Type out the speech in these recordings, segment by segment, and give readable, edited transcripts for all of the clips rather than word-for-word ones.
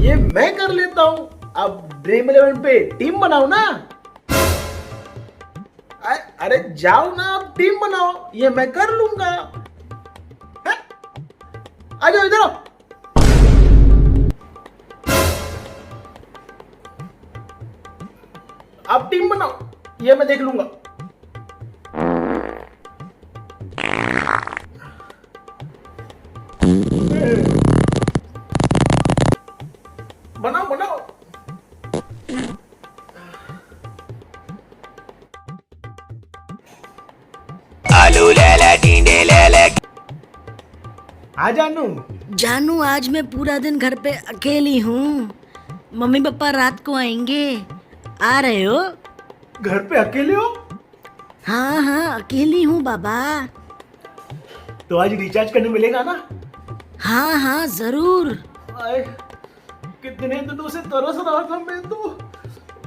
ये मैं कर लेता हूँ। अब ड्रीम 11 पे टीम बनाओ ना। अरे जाओ ना, अब टीम बनाओ, ये मैं कर लूंगा। आ जाओ इधर। अब टीम बनाओ, ये मैं देख लूंगा। बनाओ बनाओ। आलू लैला टिंडे लैला। आ जानू। जानू आज मैं पूरा दिन घर पे अकेली हूँ। मम्मी पापा रात को आएंगे। आ रहे हो? घर पे अकेले हो? हाँ हाँ अकेली हूँ बाबा। तो आज रिचार्ज करने मिलेगा ना? हाँ हाँ जरूर। आए, कितने दिनों से तरस रहा था मैं तो।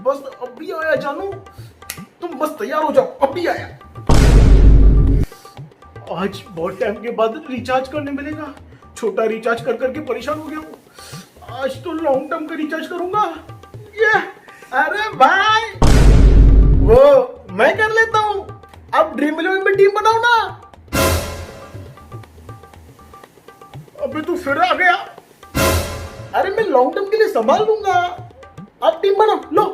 बस अभी आया जानू। तुम बस तैयार हो जाओ, अभी आया। आज बहुत टाइम के बाद रिचार्ज करने मिलेगा। छोटा रिचार्ज कर करके परेशान हो गया हूँ। आज तो लॉन्ग टर्म का रिचार्ज करूंगा। ये अरे भाई, वो मैं कर लेता हूँ। अब ड्रीम 11 में टीम बनाओ ना। अबे तू फिर आ गया। अरे मैं लॉन्ग टर्म के लिए संभाल लूंगा। अब टीम बनाओ, लो।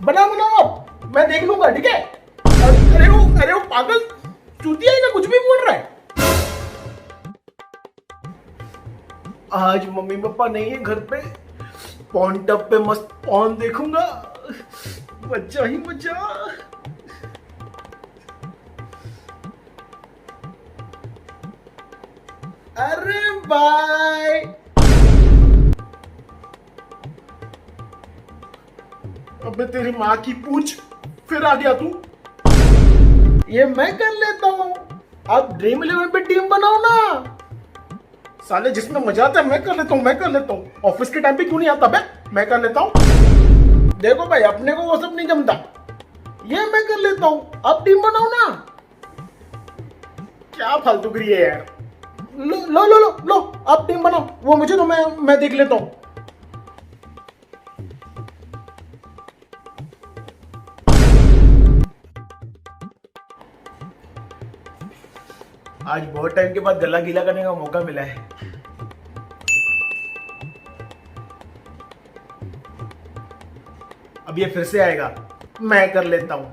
बनाओ बनाओ, अब मैं देख लूंगा, ठीक है? अरे वो पागल चूतिया है ना, कुछ भी बोल रहा है। आज मम्मी पापा नहीं है घर पे। पॉन टब पे मस्त पॉन देखूंगा। मजा ही मजा। अरे भाई, अबे तेरी माँ की पूछ, फिर आ गया तू। ये मैं कर लेता हूँ। आप ड्रीम 11 पे टीम बनाओ ना। साले जिसमें मजा आता है मैं कर लेता हूँ, मैं कर लेता हूँ। ऑफिस के टाइम पे क्यों नहीं आता बे? मैं कर लेता हूँ। देखो भाई, अपने को वो सब नहीं जमता। ये मैं कर लेता हूँ, आप टीम बनाओ ना। क्या फालतूगिरी है यार। लो लो लो लो लो, आप टीम बनाओ। वो मुझे तो मैं देख लेता हूँ। आज बहुत टाइम के बाद गला गीला करने का मौका मिला है। अब ये फिर से आएगा, मैं कर लेता हूं।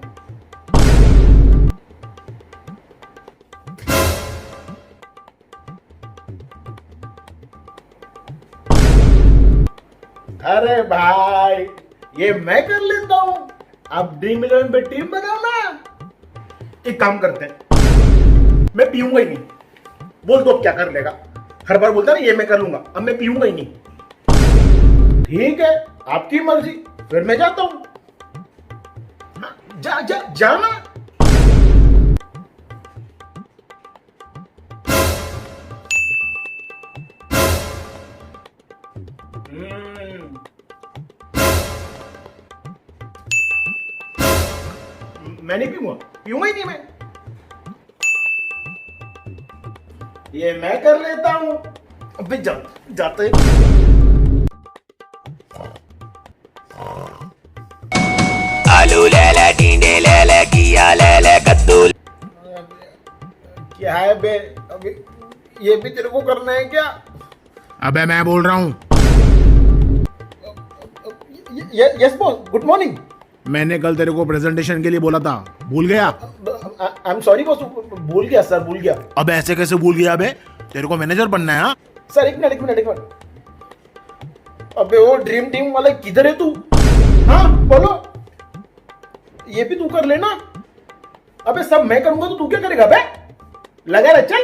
अरे भाई, ये मैं कर लेता हूं। अब ड्रीम 11 पे टीम बनाओ ना। एक काम करते हैं, मैं पीऊंगा ही नहीं। बोल दो अब क्या कर लेगा। हर बार बोलता ना ये मैं कर लूंगा, अब मैं पीऊंगा ही नहीं। ठीक है, आपकी मर्जी। फिर मैं जाता हूं। जा जा जाना। मैं नहीं पीऊंगा, पीऊंगा ही नहीं मैं। ये मैं कर लेता हूं। अबे जाते आलू लैला टिंडे लैला किया लैला कद्दू। क्या है बे? अभी ये भी तेरे को करना है क्या? अबे मैं बोल रहा हूँ। Yes boss, good morning. मैंने कल तेरे को प्रेजेंटेशन के लिए बोला था, भूल गया? आई एम सॉरी बॉस, भूल गया सर, भूल गया। अब ऐसे कैसे भूल गया बे? तेरे को मैनेजर बनना है? हाँ सर, एक मिनट। अबे वो ड्रीम टीम वाला किधर है तू? हाँ बोलो। ये भी तू कर लेना। अबे सब मैं करूंगा तो तू क्या करेगा बे? लगा रहा, चल।